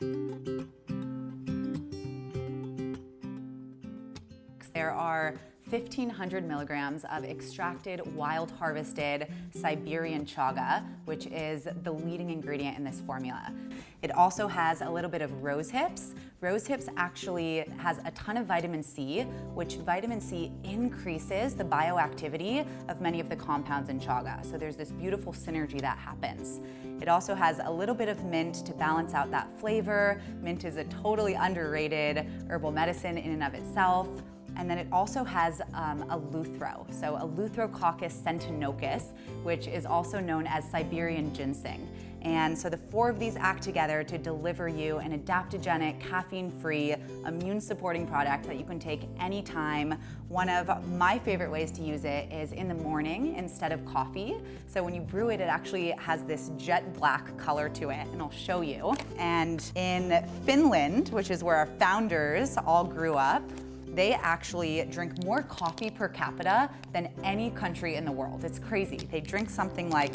There are 1,500 milligrams of extracted, wild harvested Siberian chaga, which is the leading ingredient in this formula. It also has a little bit of rosehips. Rosehips actually has a ton of vitamin C, which vitamin C increases the bioactivity of many of the compounds in chaga. So there's this beautiful synergy that happens. It also has a little bit of mint to balance out that flavor. Mint is a totally underrated herbal medicine in and of itself. And then it also has ELEUTHERO, so Eleutherococcus centinocus, which is also known as Siberian ginseng. And so the four of these act together to deliver you an adaptogenic, caffeine-free, immune-supporting product that you can take anytime. One of my favorite ways to use it is in the morning instead of coffee. So when you brew it, it actually has this jet black color to it, and I'll show you. And in Finland, which is where our founders all grew up, they actually drink more coffee per capita than any country in the world. It's crazy. They drink something like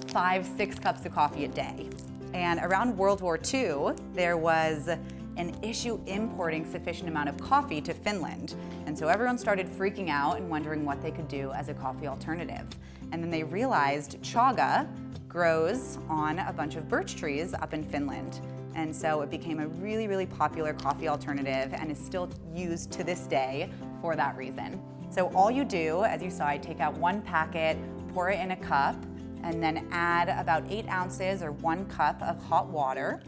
5-6 cups of coffee a day. And around World War II, there was an issue importing sufficient amount of coffee to Finland. And so everyone started freaking out and wondering what they could do as a coffee alternative. And then they realized chaga grows on a bunch of birch trees up in Finland. And so it became a really, really popular coffee alternative and is still used to this day for that reason. So all you do, as you saw, I take out one packet, pour it in a cup, and then add about 8 ounces or 1 cup of hot water.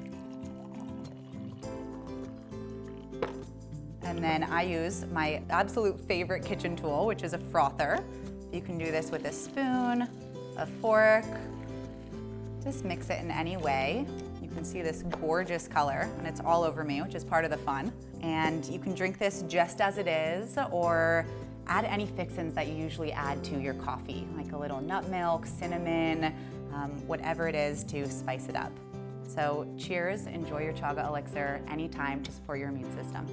And then I use my absolute favorite kitchen tool, which is a frother. You can do this with a spoon, a fork, just mix it in any way. You can see this gorgeous color, and it's all over me, which is part of the fun. And you can drink this just as it is, or add any fixins that you usually add to your coffee, like a little nut milk, cinnamon, whatever it is to spice it up. So cheers, enjoy your chaga elixir anytime to support your immune system.